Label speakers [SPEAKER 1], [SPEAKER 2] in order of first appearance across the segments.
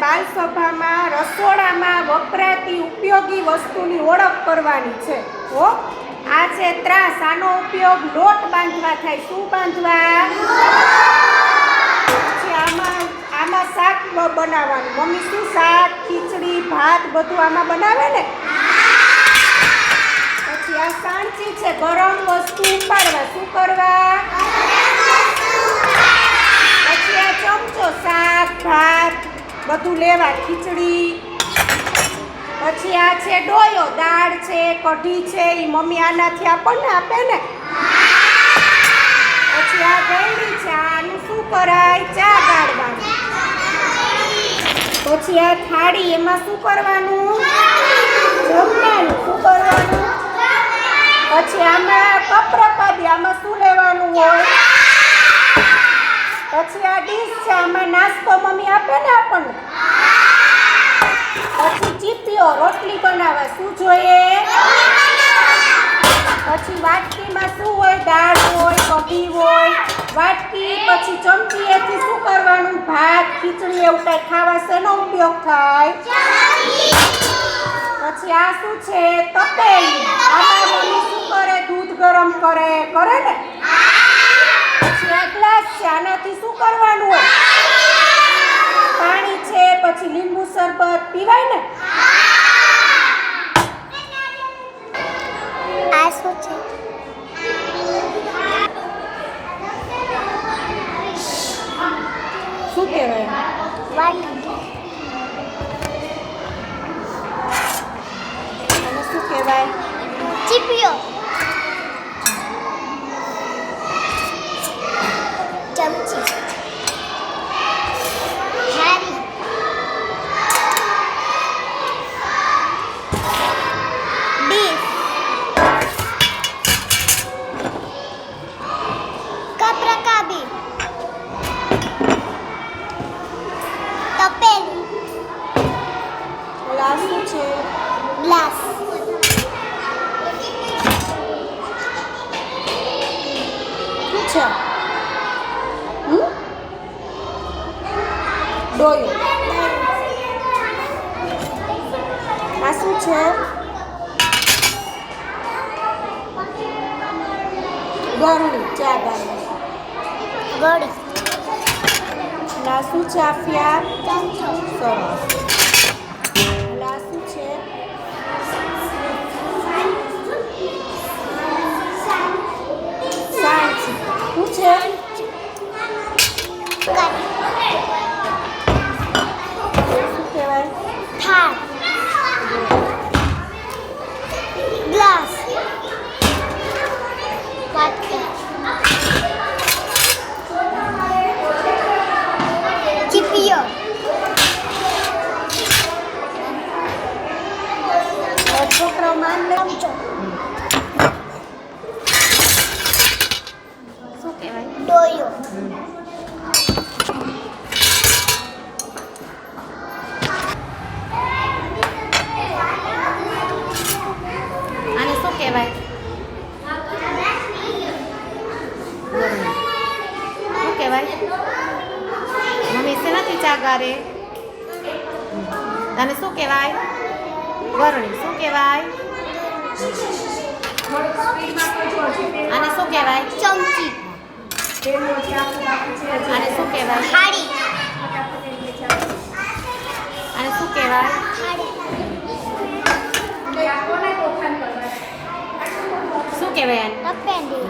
[SPEAKER 1] બાલસભામાં રસોડામાં વપરાતી ઉપયોગી વસ્તુની ઓળખ કરવાની છે. હો, આ છે ત્રાસ. આનો ઉપયોગ લોટ બાંધવા થાય. શું બાંધવા? પછી આમાં શાક બનાવવાનું. મમ્મી શું શાક, ખીચડી, ભાત બધું આમાં બનાવે ને. પછી આ સાણચી છે. ગરમ વસ્તુ ઉપાડવા. શું કરવા? પછી આ ચમચો, શાક ભાત બધું લેવા, ખીચડી. પછી આ છે ડોયો, દાળ છે, કઢી છે, એ મમ્મી આનાથી આપણને આપે ને. પછી આ ગળણી છે. આનું શું કરાય? ચા ગાળવાનું. પછી આ થાળી, એમાં શું કરવાનું? જમવાનું. શું કરવાનું? પછી આમાં કપરપાદી, આમાં શું લેવાનું હોય? પછી આ ડીશ છે. આમાં નાસ્તો મમ્મી આપે ને આપણને. પછી ચીપીઓ, રોટલી બનાવવા. શું જોઈએ? પછી વાટકીમાં શું હોય? દાળ હોય, કઢી હોય. વાટકી પછી ચમચી, એથી શું કરવાનું? ભાત, ખીચડી એવું કંઈ ખાવા શેનો ઉપયોગ થાય? પછી આ શું છે? તપેલી. આમાં મમ્મી શું કરે? દૂધ ગરમ કરે ને. પછી આ ગ્લાસ છે. આનાથી શું કરવાનું હોય? પાણી છે, પછી લીંબુ શરબત પીવાય ને.
[SPEAKER 2] આ શું છે?
[SPEAKER 1] શું કહેવાય?
[SPEAKER 2] વાટકી.
[SPEAKER 1] અને શું કહેવાય?
[SPEAKER 2] ચીપીઓ. ચમચી. થાળી. ડીશ. કપરકાબી. તપેલી.
[SPEAKER 1] ગ્લાસ શું છે?
[SPEAKER 2] ગ્લાસ.
[SPEAKER 1] શું છે? ડોયો. આ શું છે? ગરણી, ચા ગાળવાની.
[SPEAKER 2] ગળી.
[SPEAKER 1] આ શું છે? આફિયા.
[SPEAKER 2] ચમચો.
[SPEAKER 1] સરસ. આ શું છે? સાણસી. શું છે? શું કહેવાય?
[SPEAKER 2] થાળ. ગ્લાસ. વાટકી. ચીપીઓ.
[SPEAKER 1] છોકરાઓ માન લે.
[SPEAKER 2] ચમચો.
[SPEAKER 1] શું કહેવાય?
[SPEAKER 2] ડોયો.
[SPEAKER 1] આને શું કહેવાય? શું કહેવાય? મમ્મી શેનાથી ચા ગાળે? તને શું કહેવાય? ગરણી. શું કહેવાય? આને શું કહેવાય?
[SPEAKER 2] ચમચી.
[SPEAKER 1] આને શું કહેવાય?
[SPEAKER 2] થાળી.
[SPEAKER 1] આને શું કહેવાય?
[SPEAKER 2] થાળી.
[SPEAKER 1] શું કહેવાય આને?
[SPEAKER 2] તપેલી.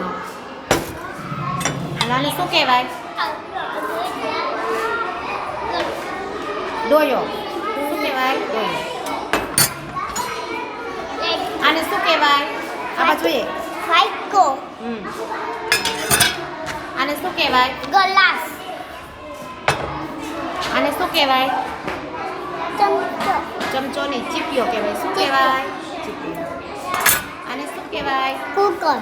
[SPEAKER 1] આને શું કહેવાય? ડોયો. શું કહેવાય? ડોયો. આને શું કહેવાય? આમાં જોઈએ.
[SPEAKER 2] વાટકો.
[SPEAKER 1] આને શું કહેવાય?
[SPEAKER 2] ગ્લાસ.
[SPEAKER 1] આને શું કહેવાય?
[SPEAKER 2] ચમચો.
[SPEAKER 1] ચમચોની ચીપીઓ કહેવાય. શું કહેવાય? ચીપીઓ. આને શું કહેવાય?
[SPEAKER 2] કુકર.